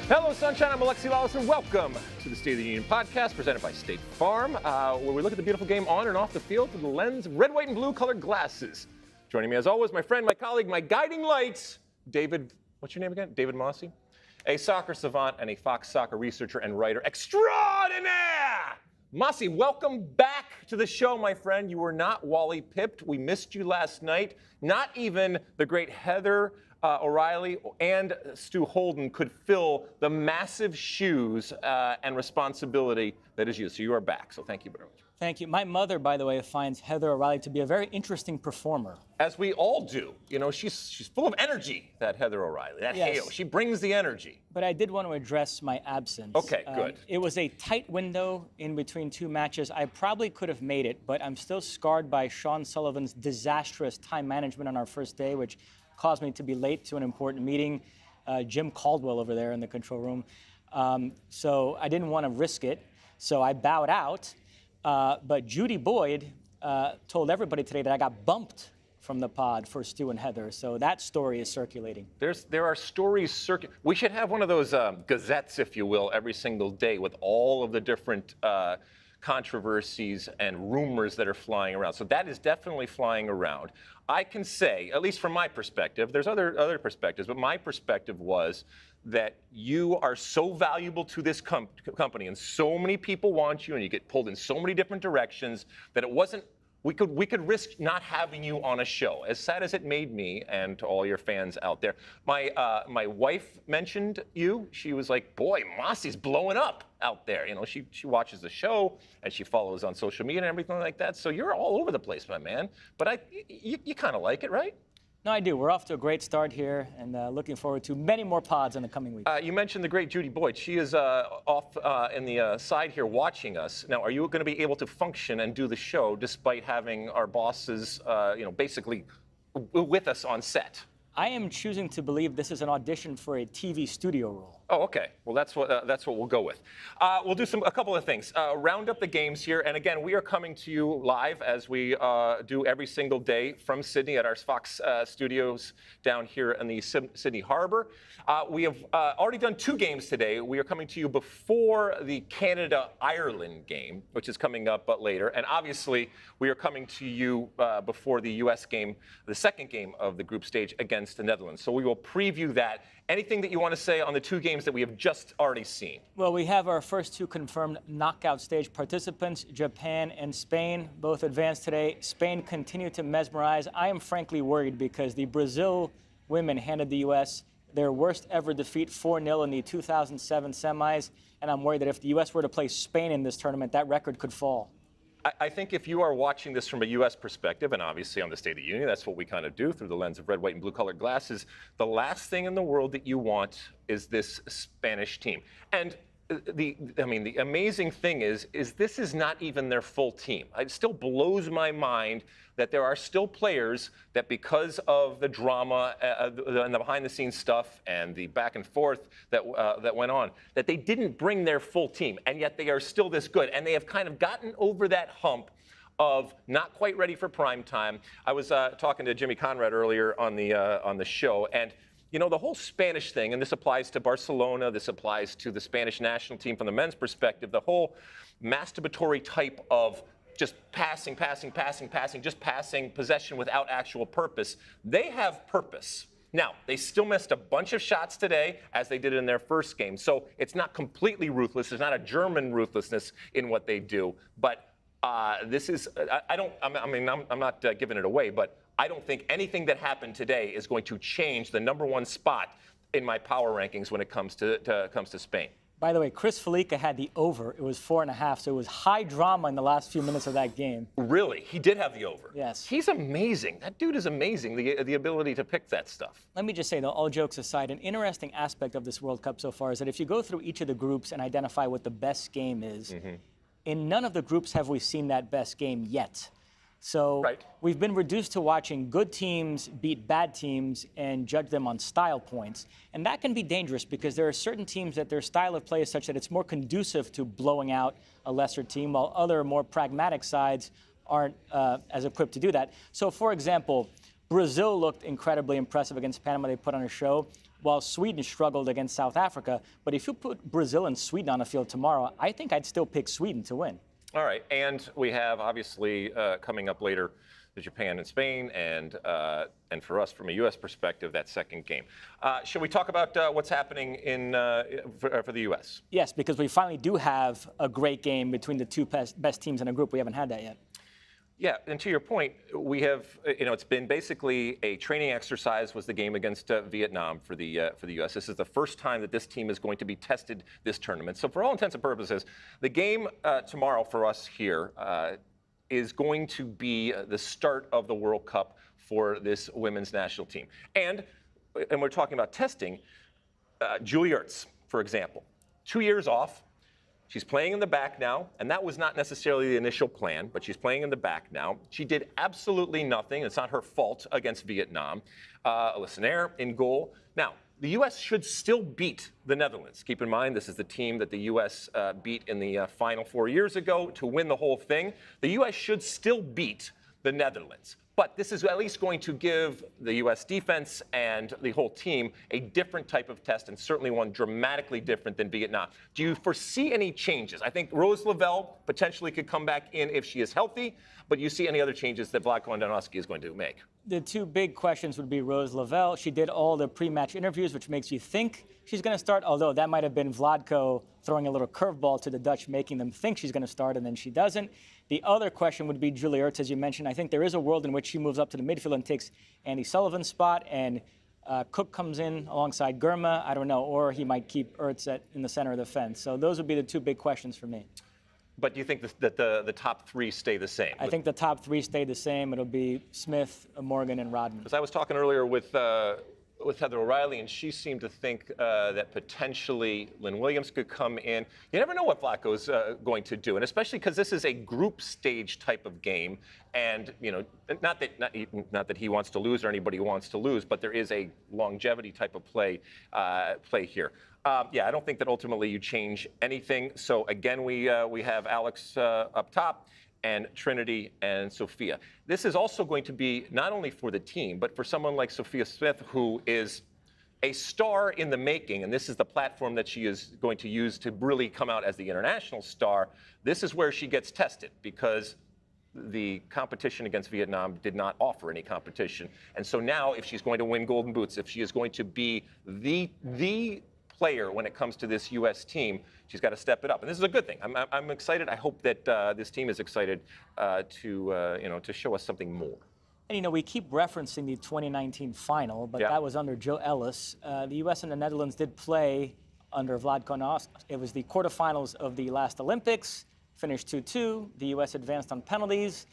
Hello, Sunshine. I'm Alexi, Lalas, and welcome to the State of the Union podcast presented by State Farm, where we look at the beautiful game on and off the field through the lens of red, white, and blue colored glasses. Joining me, as always, my friend, my colleague, my guiding light, David, what's your name again? David Mosse, a soccer savant and a Fox soccer researcher and writer extraordinaire. Mosse, welcome back to the show, my friend. You were not Wally pipped. We missed you last night. Not even the great Heather OReilly and Stu Holden could fill the massive shoes and responsibility that is you. So you are back. So thank you very much. Thank you. My mother, by the way, finds Heather OReilly to be a very interesting performer. As we all do. You know, she's full of energy, that Heather OReilly, that hail. She brings the energy. But I did want to address my absence. Okay, good. It was a tight window in between two matches. I probably could have made it, but I'm still scarred by Sean Sullivan's disastrous time management on our first day, which caused me to be late to an important meeting. Jim Caldwell over there in the control room. So I didn't want to risk it. So I bowed out. But Judy Boyd told everybody today that I got bumped from the pod for Stu and Heather. So that story is circulating. There are stories circulating. We should have one of those gazettes, if you will, every single day with all of the different controversies and rumors that are flying around. So that is definitely flying around. I can say, at least from my perspective, there's other perspectives, but my perspective was that you are so valuable to this company and so many people want you and you get pulled in so many different directions that it wasn't, we could risk not having you on a show, as sad as it made me and to all your fans out there. My wife mentioned you. She was like, boy, Mosse's blowing up out there. You know, she watches the show and she follows on social media and everything like that. So you're all over the place, my man. But you kind of like it, right? No, I do. We're off to a great start here and looking forward to many more pods in the coming weeks. You mentioned the great Judy Boyd. She is off in the side here watching us. Now, are you going to be able to function and do the show despite having our bosses, basically with us on set? I am choosing to believe this is an audition for a TV studio role. Oh, okay. Well, that's what we'll go with. We'll do a couple of things. Round up the games here, and again, we are coming to you live as we do every single day from Sydney at our Fox studios down here in the Sydney Harbor. We have already done 2 games today. We are coming to you before the Canada-Ireland game, which is coming up later, and obviously we are coming to you before the U.S. game, the second game of the group stage against the Netherlands. So we will preview that. Anything that you want to say on the 2 games that we have just already seen? Well, we have our first 2 confirmed knockout stage participants, Japan and Spain, both advanced today. Spain continued to mesmerize. I am frankly worried because the Brazil women handed the U.S. their worst ever defeat 4-0 in the 2007 semis, and I'm worried that if the U.S. were to play Spain in this tournament, that record could fall. I think if you are watching this from a U.S. perspective, and obviously on the State of the Union, that's what we kind of do through the lens of red, white, and blue colored glasses, the last thing in the world that you want is this Spanish team. And the amazing thing is this is not even their full team. It still blows my mind that there are still players that because of the drama and the behind-the-scenes stuff and the back and forth that went on, that they didn't bring their full team, and yet they are still this good. And they have kind of gotten over that hump of not quite ready for prime time. I was talking to Jimmy Conrad earlier on the show, and you know, the whole Spanish thing, and this applies to Barcelona, this applies to the Spanish national team from the men's perspective, the whole masturbatory type of just passing, just passing possession without actual purpose. They have purpose. Now, they still missed a bunch of shots today, as they did in their first game. So it's not completely ruthless. There's not a German ruthlessness in what they do. But this is, I'm not giving it away, but I don't think anything that happened today is going to change the #1 spot in my power rankings when it comes to Spain. By the way, Chris Felica had the over. It was 4.5, so it was high drama in the last few minutes of that game. Really? He did have the over? Yes. He's amazing. That dude is amazing, the ability to pick that stuff. Let me just say, though, all jokes aside, an interesting aspect of this World Cup so far is that if you go through each of the groups and identify what the best game is, in none of the groups have we seen that best game yet. So we've been reduced to watching good teams beat bad teams and judge them on style points. And that can be dangerous because there are certain teams that their style of play is such that it's more conducive to blowing out a lesser team, while other more pragmatic sides aren't as equipped to do that. So, for example, Brazil looked incredibly impressive against Panama. They put on a show, while Sweden struggled against South Africa. But if you put Brazil and Sweden on the field tomorrow, I think I'd still pick Sweden to win. All right, and we have obviously coming up later the Japan and Spain, and for us from a U.S. perspective, that second game. Should we talk about what's happening for the U.S.? Yes, because we finally do have a great game between the two best teams in a group. We haven't had that yet. Yeah, and to your point, we have, it's been basically a training exercise. Was the game against Vietnam for the U.S. This is the first time that this team is going to be tested this tournament. So for all intents and purposes, the game tomorrow for us here is going to be the start of the World Cup for this women's national team. And we're talking about testing. Julie Ertz, for example, 2 years off. She's playing in the back now, and that was not necessarily the initial plan, but she's playing in the back now. She did absolutely nothing. It's not her fault against Vietnam. Alyssa Nair in goal. Now, the U.S. should still beat the Netherlands. Keep in mind, this is the team that the U.S. beat in the Final 4 years ago to win the whole thing. The U.S. should still beat the Netherlands. But this is at least going to give the U.S. defense and the whole team a different type of test, and certainly one dramatically different than Vietnam. Do you foresee any changes? I think Rose Lavelle potentially could come back in if she is healthy, but you see any other changes that Vlatko Andonovski is going to make? The two big questions would be Rose Lavelle. She did all the pre-match interviews, which makes you think she's going to start, although that might have been Vlatko throwing a little curveball to the Dutch, making them think she's going to start, and then she doesn't. The other question would be Julie Ertz, as you mentioned. I think there is a world in which she moves up to the midfield and takes Andy Sullivan's spot, and Cook comes in alongside Gurma. I don't know, or he might keep Ertz in the center of the fence. So those would be the two big questions for me. But do you think that the top three stay the same? I think the top three stay the same. It'll be Smith, Morgan, and Rodman. Because I was talking earlier with Heather O'Reilly, and she seemed to think that potentially Lynn Williams could come in. You never know what Vlatko's going to do, and especially because this is a group stage type of game, and not that he wants to lose or anybody wants to lose, but there is a longevity type of play here. I don't think that ultimately you change anything. So again, we have Alex up top, and Trinity and Sophia. This is also going to be not only for the team, but for someone like Sophia Smith, who is a star in the making, and this is the platform that she is going to use to really come out as the international star. This is where she gets tested, because the competition against Vietnam did not offer any competition. And so now, if she's going to win Golden Boots, if she is going to be the player when it comes to this U.S. team, she's got to step it up, and this is a good thing. I'm excited. I hope that this team is excited to show us something more. And we keep referencing the 2019 final, but that was under Joe Ellis. The U.S. and the Netherlands did play under Vlatko Andonovski. It was the quarterfinals of the last Olympics, finished 2-2. The U.S. advanced on penalties.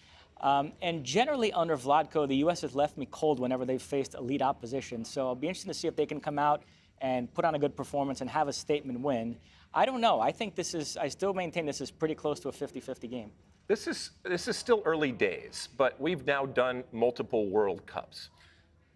And generally under Vlatko, the U.S. has left me cold whenever they've faced elite opposition. So I'll be interested to see if they can come out and put on a good performance and have a statement win. I don't know. I still maintain this is pretty close to a 50-50 game. This is still early days, but we've now done multiple World Cups.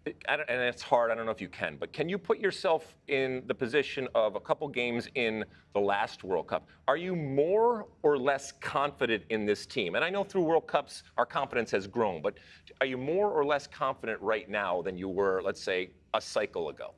And it's hard, I don't know if you can, but can you put yourself in the position of a couple games in the last World Cup? Are you more or less confident in this team? And I know through World Cups, our confidence has grown, but are you more or less confident right now than you were, let's say, a cycle ago?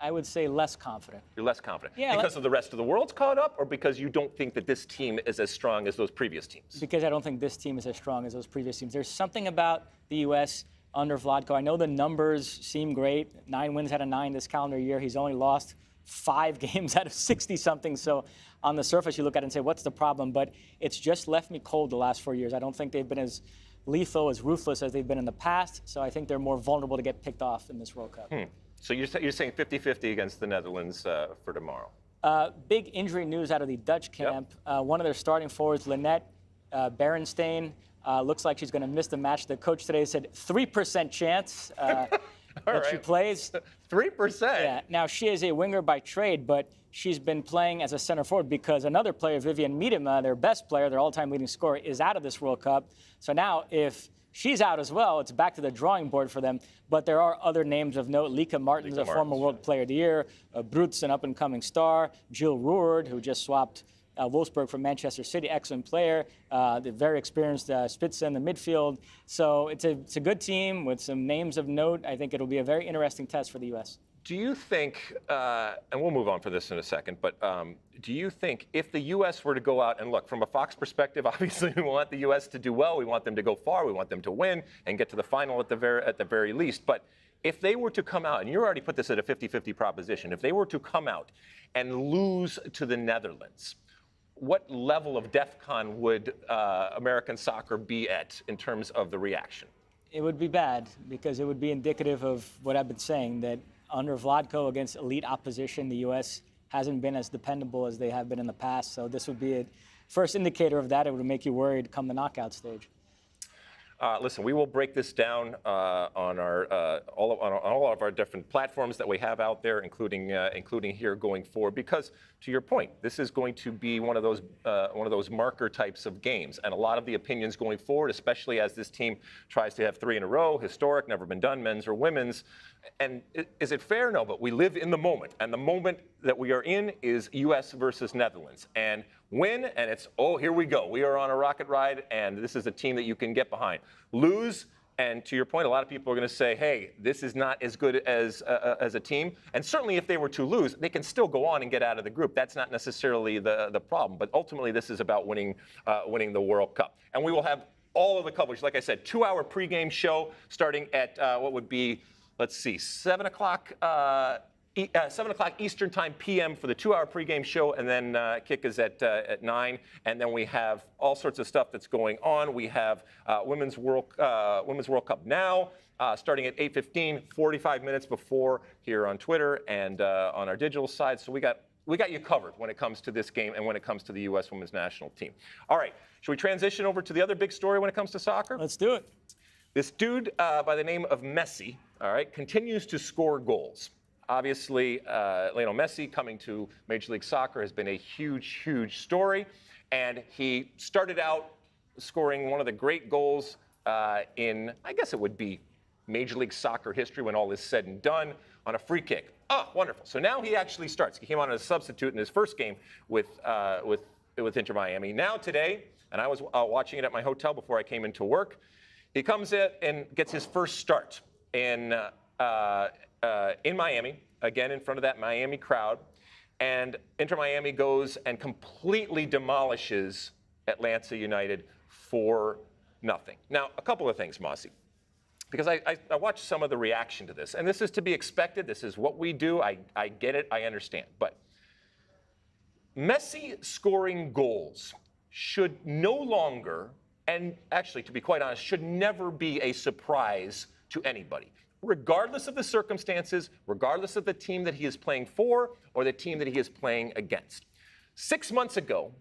I would say less confident. You're less confident. Yeah, because of the rest of the world's caught up, or because you don't think that this team is as strong as those previous teams? Because I don't think this team is as strong as those previous teams. There's something about the U.S. under Vlatko. I know the numbers seem great. 9 wins out of 9 this calendar year. He's only lost 5 games out of 60-something. So on the surface, you look at it and say, what's the problem? But it's just left me cold the last 4 years. I don't think they've been as lethal, as ruthless as they've been in the past. So I think they're more vulnerable to get picked off in this World Cup. So you're saying 50-50 against the Netherlands for tomorrow? Big injury news out of the Dutch camp. One of their starting forwards, Lynette Berenstain, looks like she's going to miss the match. The coach today said 3% chance that she plays. 3%? Yeah. Now, she is a winger by trade, but she's been playing as a center forward because another player, Vivian Miedema, their best player, their all-time leading scorer, is out of this World Cup. So now, if she's out as well, it's back to the drawing board for them. But there are other names of note. Lika Martens, a former World Player of the Year. Brutz, an up-and-coming star. Jill Roord, who just swapped Wolfsburg from Manchester City, excellent player. The very experienced Spitze in the midfield. So it's a good team with some names of note. I think it'll be a very interesting test for the U.S. Do you think, and we'll move on for this in a second, but do you think if the U.S. were to go out and look, from a Fox perspective, obviously we want the U.S. to do well, we want them to go far, we want them to win and get to the final at the very least, but if they were to come out, and you already put this at a 50-50 proposition, if they were to come out and lose to the Netherlands, what level of DEFCON would American soccer be at in terms of the reaction? It would be bad, because it would be indicative of what I've been saying, that under Vlatko against elite opposition, the U.S. hasn't been as dependable as they have been in the past. So this would be a first indicator of that. It would make you worried come the knockout stage. Listen, we will break this down on all of our different platforms that we have out there, including here going forward. Because to your point, this is going to be one of those marker types of games, and a lot of the opinions going forward, especially as this team tries to have 3 in a row, historic, never been done, men's or women's. And is it fair? No, but we live in the moment, and the moment that we are in is U.S. versus Netherlands. And win, and it's, oh, here we go. We are on a rocket ride, and this is a team that you can get behind. Lose, and to your point, a lot of people are going to say, hey, this is not as good as a team. And certainly if they were to lose, they can still go on and get out of the group. That's not necessarily the problem. But ultimately, this is about winning the World Cup. And we will have all of the coverage. Like I said, 2-hour pregame show starting at what would be, let's see, 7 o'clock 7 o'clock Eastern Time p.m. for the 2-hour pregame show, and then kick is at 9. And then we have all sorts of stuff that's going on. We have Women's World Cup now, starting at 8:15, 45 minutes before here on Twitter and on our digital side. So we got you covered when it comes to this game and when it comes to the U.S. Women's National Team. All right, should we transition over to the other big story when it comes to soccer? Let's do it. This dude by the name of Messi, all right, continues to score goals. Obviously, Lionel Messi coming to Major League Soccer has been a huge, huge story. And he started out scoring one of the great goals in, I guess it would be Major League Soccer history when all is said and done, on a free kick. Oh, wonderful. So now he actually starts. He came on as a substitute in his first game with Inter Miami. Now today, and I was watching it at my hotel before I came into work, he comes in and gets his first start in Miami, again in front of that Miami crowd, and Inter Miami goes and completely demolishes Atlanta United 4-0. Now, a couple of things, Mosse, because I watched some of the reaction to this, and this is to be expected. This is what we do. I get it. I understand. But Messi scoring goals should no longer, and actually, to be quite honest, should never be a surprise to anybody, regardless of the circumstances, regardless of the team that he is playing for or the team that he is playing against. 6 months ago,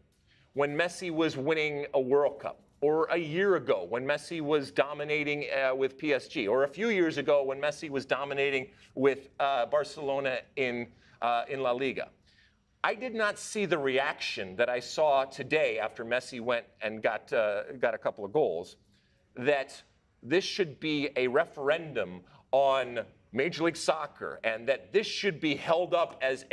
when Messi was winning a World Cup, or a year ago when Messi was dominating with PSG, or a few years ago when Messi was dominating with Barcelona in La Liga, I did not see the reaction that I saw today after Messi went and got a couple of goals, that this should be a referendum on Major League Soccer, and that this should be held up as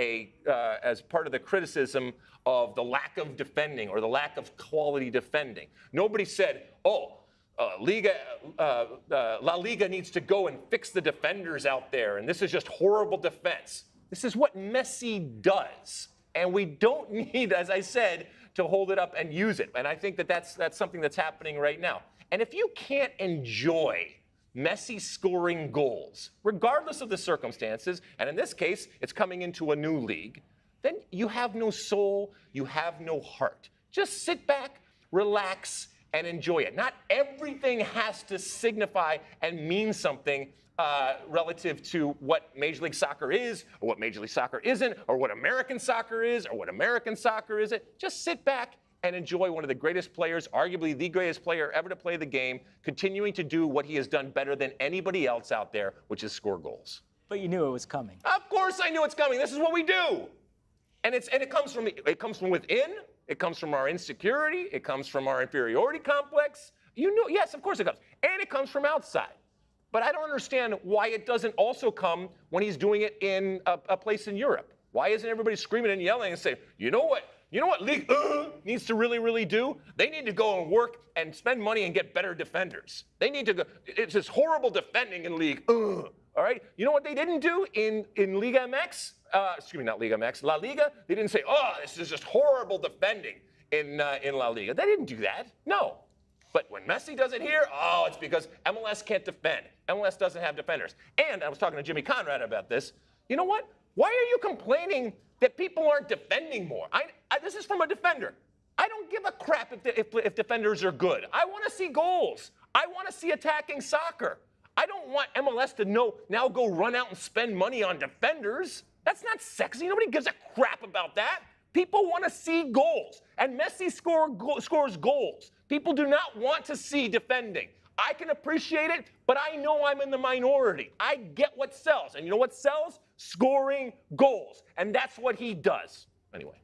part of the criticism of the lack of defending or the lack of quality defending. Nobody said, oh, La Liga needs to go and fix the defenders out there, and this is just horrible defense. This is what Messi does, and we don't need, as I said, to hold it up and use it. And I think that that's something that's happening right now. And if you can't enjoy Messi scoring goals, regardless of the circumstances, and in this case, it's coming into a new league, then you have no soul, you have no heart. Just sit back, relax, and enjoy it. Not everything has to signify and mean something relative to what Major League Soccer is, or what Major League Soccer isn't, or what American soccer is, or what American soccer isn't. Just sit back and enjoy one of the greatest players, arguably the greatest player ever to play the game, continuing to do what he has done better than anybody else out there, which is score goals. But you knew it was coming. Of course I knew it's coming. This is what we do. And it comes from within, it comes from our insecurity, it comes from our inferiority complex. You know, yes, of course it comes. And it comes from outside. But I don't understand why it doesn't also come when he's doing it in a place in Europe. Why isn't everybody screaming and yelling and saying, you know what You know what League needs to really, really do? They need to go and work and spend money and get better defenders. They need to go. It's this horrible defending in League. All right. You know what they didn't do in Liga MX? Excuse me, not Liga MX. La Liga. They didn't say, oh, this is just horrible defending in La Liga. They didn't do that. No. But when Messi does it here, oh, it's because MLS can't defend. MLS doesn't have defenders. And I was talking to Jimmy Conrad about this. You know what? Why are you complaining that people aren't defending more? This is from a defender. I don't give a crap if defenders are good. I want to see goals. I want to see attacking soccer. I don't want MLS to now go run out and spend money on defenders. That's not sexy. Nobody gives a crap about that. People want to see goals. And Messi scores goals. People do not want to see defending. I can appreciate it, but I know I'm in the minority. I get what sells. And you know what sells? Scoring goals. And that's what he does. Anyway.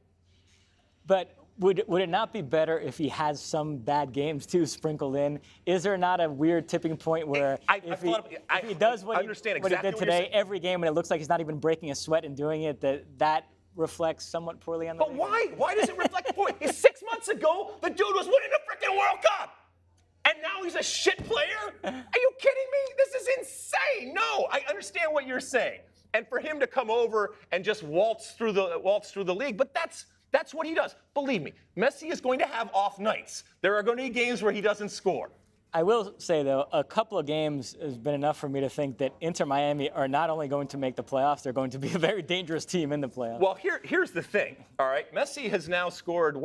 But would it not be better if he has some bad games too sprinkled in? Is there not a weird tipping point where if he does what he did today, every game, and it looks like he's not even breaking a sweat in doing it, that reflects somewhat poorly on the league? But why? Why does it reflect poorly? 6 months ago, the dude was winning the freaking World Cup. And now he's a shit player? Are you kidding me? This is insane. No, I understand what you're saying. And for him to come over and just waltz through the league, but that's what he does. Believe me, Messi is going to have off nights. There are going to be games where he doesn't score. I will say, though, a couple of games has been enough for me to think that Inter Miami are not only going to make the playoffs, they're going to be a very dangerous team in the playoffs. Well, here's the thing, all right? Messi has now scored,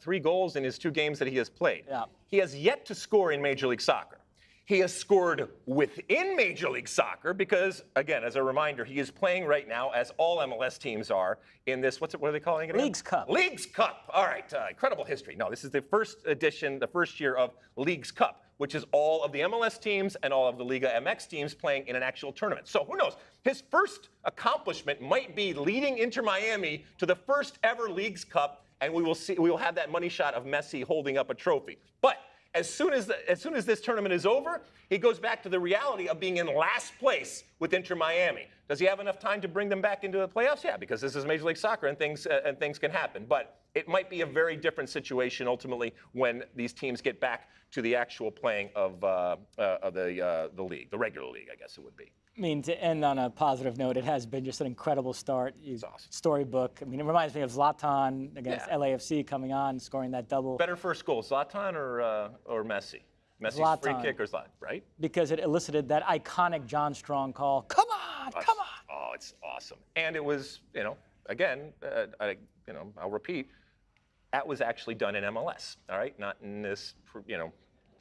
3 goals in his 2 games that he has played. Yeah. He has yet to score in Major League Soccer. He has scored within Major League Soccer because, again, as a reminder, he is playing right now, as all MLS teams are, in this, what are they calling it again? Leagues Cup. Leagues Cup. All right, incredible history. No, this is the first edition, the first year of Leagues Cup, which is all of the MLS teams and all of the Liga MX teams playing in an actual tournament. So who knows? His first accomplishment might be leading Inter Miami to the first ever Leagues Cup, and we will have that money shot of Messi holding up a trophy. But as soon as this tournament is over, he goes back to the reality of being in last place with Inter Miami. Does he have enough time to bring them back into the playoffs? Yeah, because this is Major League Soccer and things can happen. But it might be a very different situation ultimately when these teams get back to the actual playing of the league, the regular league, I guess it would be. I mean, to end on a positive note, it has been just an incredible start. It's awesome. Storybook. I mean, it reminds me of Zlatan against LAFC coming on, scoring that double. Better first goal, Zlatan or Messi? Messi's Zlatan. Free kick or Zlatan, right? Because it elicited that iconic John Strong call, come on, come on. Oh, it's awesome. And it was, again, I'll repeat, that was actually done in MLS, all right? Not in this,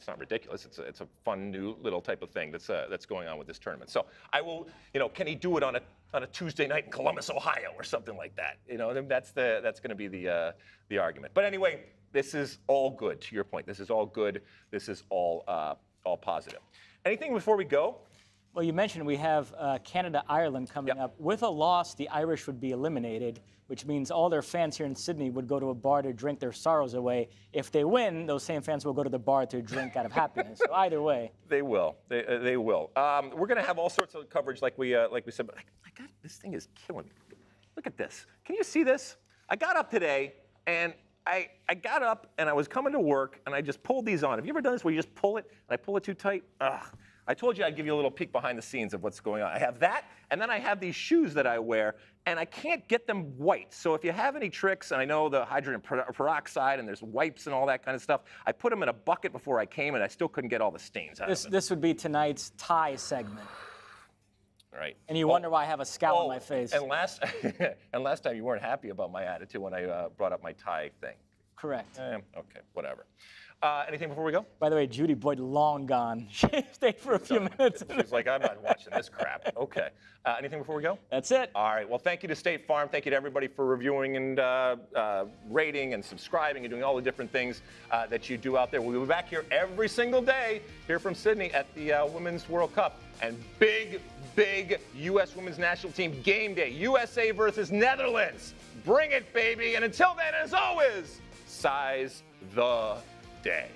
it's not ridiculous. It's a fun new little type of thing that's going on with this tournament. So I will, can he do it on a Tuesday night in Columbus, Ohio, or something like that? That's going to be the argument. But anyway, this is all good. To your point, this is all good. This is all positive. Anything before we go? Well, you mentioned we have Canada-Ireland coming up. With a loss, the Irish would be eliminated, which means all their fans here in Sydney would go to a bar to drink their sorrows away. If they win, those same fans will go to the bar to drink out of happiness. So either way. They will. They will. We're going to have all sorts of coverage like we said, but this thing is killing me. Look at this. Can you see this? I got up today, and I got up, and I was coming to work, and I just pulled these on. Have you ever done this where you just pull it, and I pull it too tight? Ugh. I told you I'd give you a little peek behind the scenes of what's going on. I have that, and then I have these shoes that I wear, and I can't get them white. So if you have any tricks, and I know the hydrogen peroxide, and there's wipes and all that kind of stuff, I put them in a bucket before I came, and I still couldn't get all the stains out of them. This would be tonight's tie segment. Right. And you wonder why I have a scowl on my face. And last time you weren't happy about my attitude when I brought up my tie thing. Correct. Okay, whatever. Anything before we go? By the way, Judy Boyd, long gone. She stayed for a few minutes. She's like, I'm not watching this crap. Okay. Anything before we go? That's it. All right. Well, thank you to State Farm. Thank you to everybody for reviewing and rating and subscribing and doing all the different things that you do out there. We'll be back here every single day here from Sydney at the Women's World Cup. And big U.S. Women's National Team game day. USA versus Netherlands. Bring it, baby. And until then, as always, size the day.